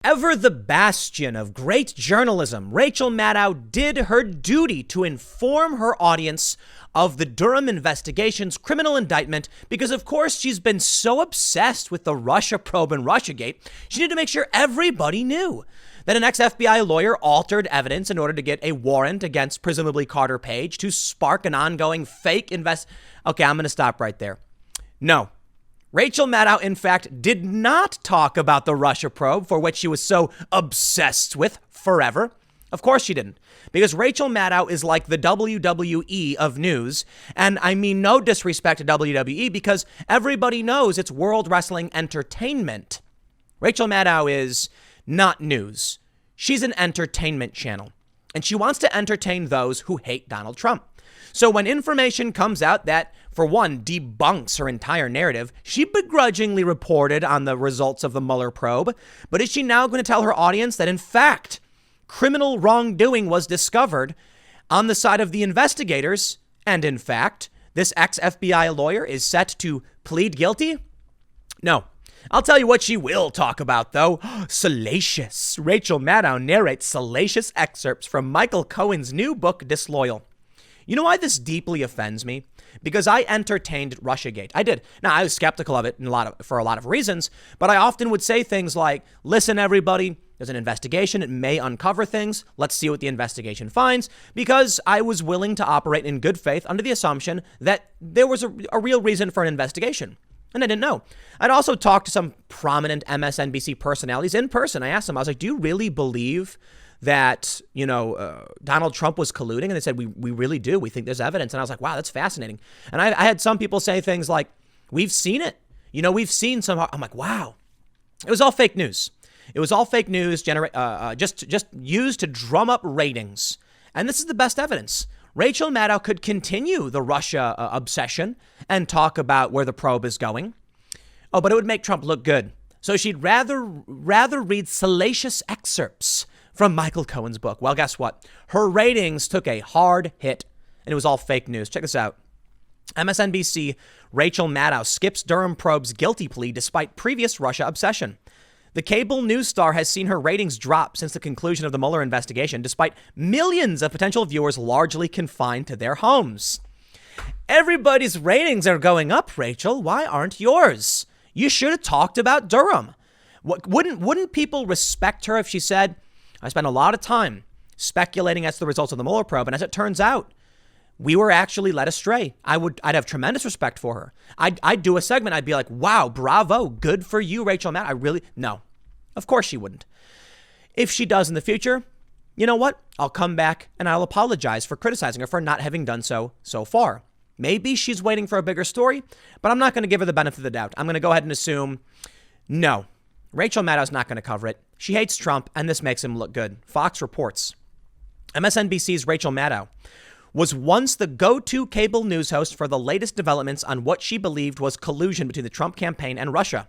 Ever the bastion of great journalism, Rachel Maddow did her duty to inform her audience of the Durham investigation's criminal indictment because, of course, she's been so obsessed with the Russia probe and Russiagate, she needed to make sure everybody knew that an ex-FBI lawyer altered evidence in order to get a warrant against presumably Carter Page to spark an ongoing fake Okay, I'm going to stop right there. No. Rachel Maddow, in fact, did not talk about the Russia probe for which she was so obsessed with forever. Of course she didn't, because Rachel Maddow is like the WWE of news. And I mean no disrespect to WWE because everybody knows it's World Wrestling Entertainment. Rachel Maddow is not news. She's an entertainment channel, and she wants to entertain those who hate Donald Trump. So when information comes out that, for one, debunks her entire narrative, she begrudgingly reported on the results of the Mueller probe. But is she now going to tell her audience that, in fact, criminal wrongdoing was discovered on the side of the investigators? And in fact, this ex-FBI lawyer is set to plead guilty? No. I'll tell you what she will talk about, though. Salacious. Rachel Maddow narrates salacious excerpts from Michael Cohen's new book, Disloyal. You know why this deeply offends me? Because I entertained Russiagate. I did. Now, I was skeptical of it for a lot of reasons, but I often would say things like, listen, everybody, there's an investigation. It may uncover things. Let's see what the investigation finds, because I was willing to operate in good faith under the assumption that there was a real reason for an investigation. And I didn't know. I'd also talked to some prominent MSNBC personalities in person. I asked them, I was like, do you really believe that, Donald Trump was colluding? And they said, we really do. We think there's evidence. And I was like, wow, that's fascinating. And I had some people say things like, we've seen it. We've seen some. I'm like, wow. It was all fake news. It was all fake news, just used to drum up ratings. And this is the best evidence. Rachel Maddow could continue the Russia obsession and talk about where the probe is going. Oh, but it would make Trump look good. So she'd rather read salacious excerpts from Michael Cohen's book. Well, guess what? Her ratings took a hard hit, and it was all fake news. Check this out. MSNBC, Rachel Maddow skips Durham probe's guilty plea despite previous Russia obsession. The cable news star has seen her ratings drop since the conclusion of the Mueller investigation, despite millions of potential viewers largely confined to their homes. Everybody's ratings are going up, Rachel. Why aren't yours? You should have talked about Durham. Wouldn't people respect her if she said, I spent a lot of time speculating as to the results of the Mueller probe, and as it turns out, we were actually led astray. I'd have tremendous respect for her. I'd do a segment. I'd be like, wow, bravo, good for you, Rachel Maddow. No, of course she wouldn't. If she does in the future, you know what? I'll come back and I'll apologize for criticizing her for not having done so far. Maybe she's waiting for a bigger story, but I'm not going to give her the benefit of the doubt. I'm going to go ahead and assume, no, Rachel Maddow's not going to cover it. She hates Trump, and this makes him look good. Fox reports. MSNBC's Rachel Maddow was once the go-to cable news host for the latest developments on what she believed was collusion between the Trump campaign and Russia.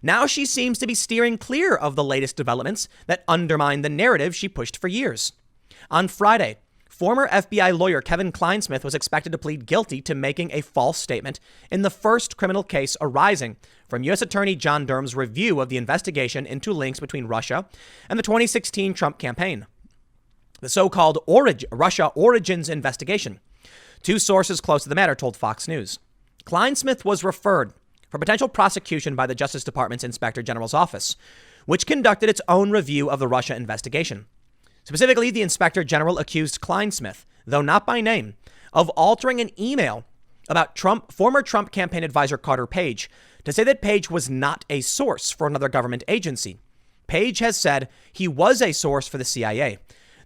Now she seems to be steering clear of the latest developments that undermine the narrative she pushed for years. On Friday, former FBI lawyer Kevin Kleinsmith was expected to plead guilty to making a false statement in the first criminal case arising from U.S. Attorney John Durham's review of the investigation into links between Russia and the 2016 Trump campaign, the so-called Russia Origins investigation. Two sources close to the matter told Fox News. Kleinsmith was referred for potential prosecution by the Justice Department's Inspector General's office, which conducted its own review of the Russia investigation. Specifically, the Inspector General accused Kleinsmith, though not by name, of altering an email about former Trump campaign advisor Carter Page to say that Page was not a source for another government agency. Page has said he was a source for the CIA.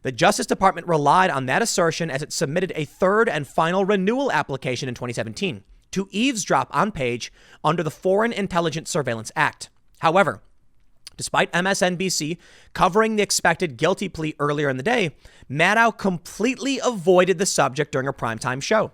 The Justice Department relied on that assertion as it submitted a third and final renewal application in 2017 to eavesdrop on Page under the Foreign Intelligence Surveillance Act. However, despite MSNBC covering the expected guilty plea earlier in the day, Maddow completely avoided the subject during her primetime show.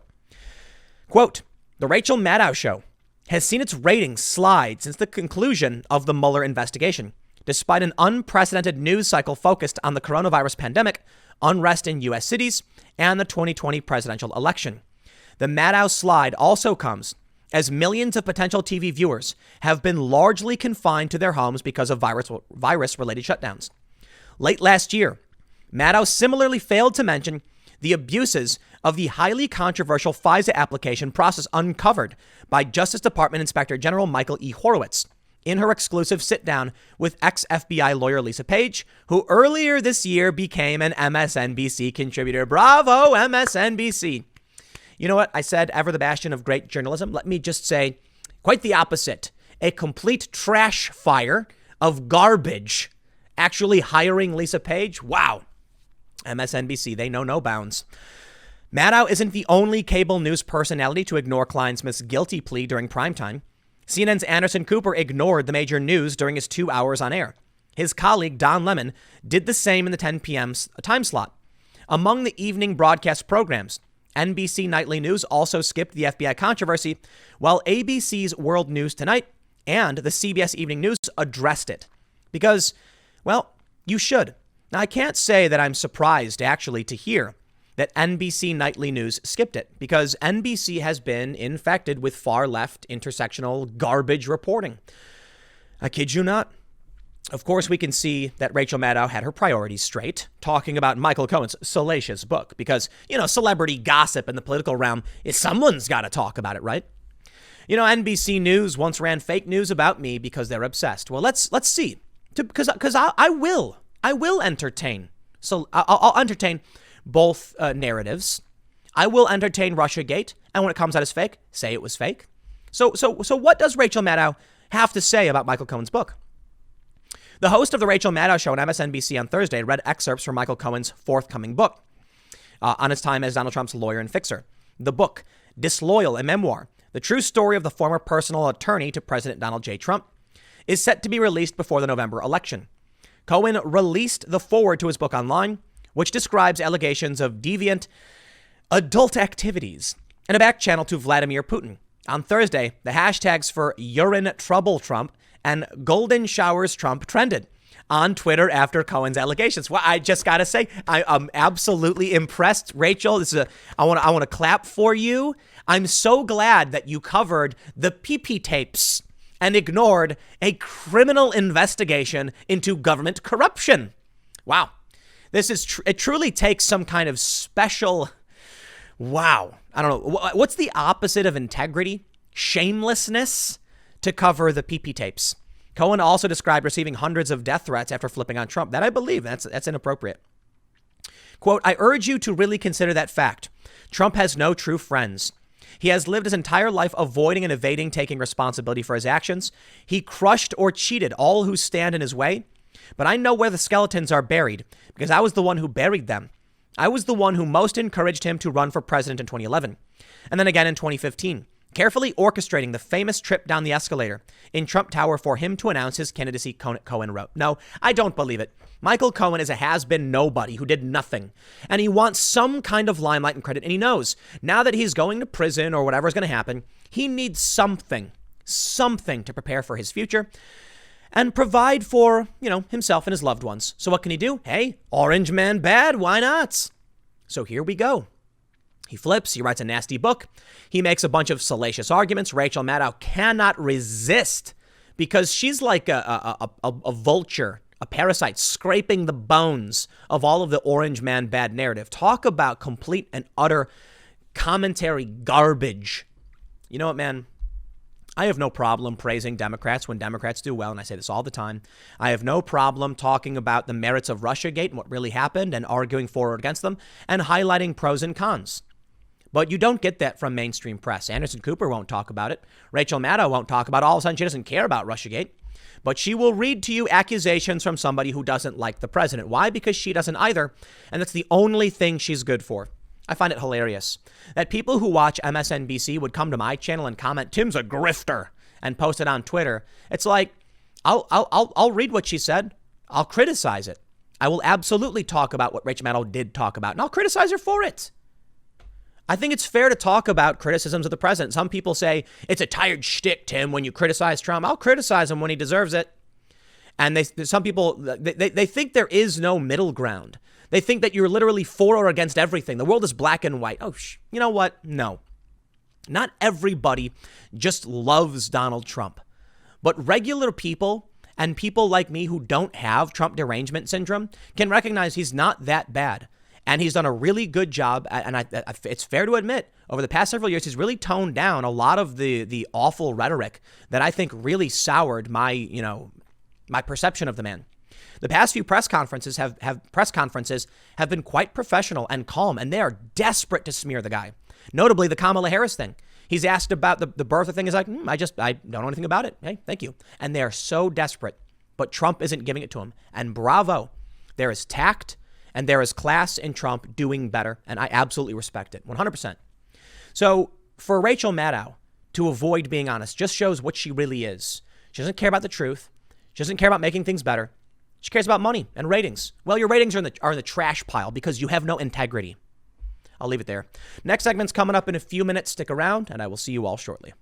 Quote, the Rachel Maddow Show has seen its ratings slide since the conclusion of the Mueller investigation, despite an unprecedented news cycle focused on the coronavirus pandemic, unrest in U.S. cities, and the 2020 presidential election. The Maddow slide also comes as millions of potential TV viewers have been largely confined to their homes because of virus-related shutdowns. Late last year, Maddow similarly failed to mention the abuses of the highly controversial FISA application process uncovered by Justice Department Inspector General Michael E. Horowitz in her exclusive sit-down with ex-FBI lawyer Lisa Page, who earlier this year became an MSNBC contributor. Bravo, MSNBC. You know what? I said ever the bastion of great journalism. Let me just say quite the opposite. A complete trash fire of garbage actually hiring Lisa Page. Wow. MSNBC, they know no bounds. Maddow isn't the only cable news personality to ignore Kleinsmith's guilty plea during primetime. CNN's Anderson Cooper ignored the major news during his 2 hours on air. His colleague, Don Lemon, did the same in the 10 p.m. time slot. Among the evening broadcast programs, NBC Nightly News also skipped the FBI controversy, while ABC's World News Tonight and the CBS Evening News addressed it. Because, well, you should. Now, I can't say that I'm surprised, actually, to hear that NBC Nightly News skipped it, because NBC has been infected with far-left intersectional garbage reporting. I kid you not. Of course, we can see that Rachel Maddow had her priorities straight, talking about Michael Cohen's salacious book, because, celebrity gossip in the political realm is someone's got to talk about it, right? NBC News once ran fake news about me because they're obsessed. Well, let's see, because I will entertain. So I'll entertain both narratives. I will entertain Russiagate, and when it comes out as fake, say it was fake. So what does Rachel Maddow have to say about Michael Cohen's book? The host of the Rachel Maddow Show on MSNBC on Thursday read excerpts from Michael Cohen's forthcoming book on his time as Donald Trump's lawyer and fixer. The book, Disloyal, a memoir, the true story of the former personal attorney to President Donald J. Trump, is set to be released before the November election. Cohen released the foreword to his book online, which describes allegations of deviant adult activities and a back channel to Vladimir Putin. On Thursday, the hashtags for urine trouble Trump and golden showers Trump trended on Twitter after Cohen's allegations. Well, I just got to say, I'm absolutely impressed. Rachel, I want to clap for you. I'm so glad that you covered the PP tapes and ignored a criminal investigation into government corruption. Wow. It truly takes some kind of special, wow. I don't know. What's the opposite of integrity? Shamelessness? To cover the PP tapes. Cohen also described receiving hundreds of death threats after flipping on Trump. That I believe. That's inappropriate. Quote, I urge you to really consider that fact. Trump has no true friends. He has lived his entire life avoiding and evading taking responsibility for his actions. He crushed or cheated all who stand in his way. But I know where the skeletons are buried because I was the one who buried them. I was the one who most encouraged him to run for president in 2011 and then again in 2015. Carefully orchestrating the famous trip down the escalator in Trump Tower for him to announce his candidacy, Cohen wrote. No, I don't believe it. Michael Cohen is a has-been nobody who did nothing, and he wants some kind of limelight and credit, and he knows now that he's going to prison or whatever is going to happen, he needs something to prepare for his future and provide for, himself and his loved ones. So what can he do? Hey, Orange Man bad, why not? So here we go. He flips, he writes a nasty book, he makes a bunch of salacious arguments. Rachel Maddow cannot resist because she's like a vulture, a parasite, scraping the bones of all of the Orange Man bad narrative. Talk about complete and utter commentary garbage. You know what, man? I have no problem praising Democrats when Democrats do well, and I say this all the time. I have no problem talking about the merits of Russiagate and what really happened and arguing for or against them and highlighting pros and cons. But you don't get that from mainstream press. Anderson Cooper won't talk about it. Rachel Maddow won't talk about it. All of a sudden, she doesn't care about Russiagate. But she will read to you accusations from somebody who doesn't like the president. Why? Because she doesn't either. And that's the only thing she's good for. I find it hilarious that people who watch MSNBC would come to my channel and comment, Tim's a grifter, and post it on Twitter. It's like, I'll read what she said. I'll criticize it. I will absolutely talk about what Rachel Maddow did talk about, and I'll criticize her for it. I think it's fair to talk about criticisms of the president. Some people say it's a tired shtick, Tim, when you criticize Trump. I'll criticize him when he deserves it. And some people, they think there is no middle ground. They think that you're literally for or against everything. The world is black and white. Oh, you know what? No. Not everybody just loves Donald Trump, but regular people and people like me who don't have Trump derangement syndrome can recognize he's not that bad. And he's done a really good job. And it's fair to admit, over the past several years, he's really toned down a lot of the awful rhetoric that I think really soured my perception of the man. The past few press conferences have been quite professional and calm, and they are desperate to smear the guy. Notably, the Kamala Harris thing. He's asked about the birther thing. He's like, I don't know anything about it. Hey, thank you. And they are so desperate, but Trump isn't giving it to him. And bravo, there is tact and there is class in Trump doing better. And I absolutely respect it, 100%. So for Rachel Maddow to avoid being honest just shows what she really is. She doesn't care about the truth. She doesn't care about making things better. She cares about money and ratings. Well, your ratings are in the trash pile because you have no integrity. I'll leave it there. Next segment's coming up in a few minutes. Stick around, and I will see you all shortly.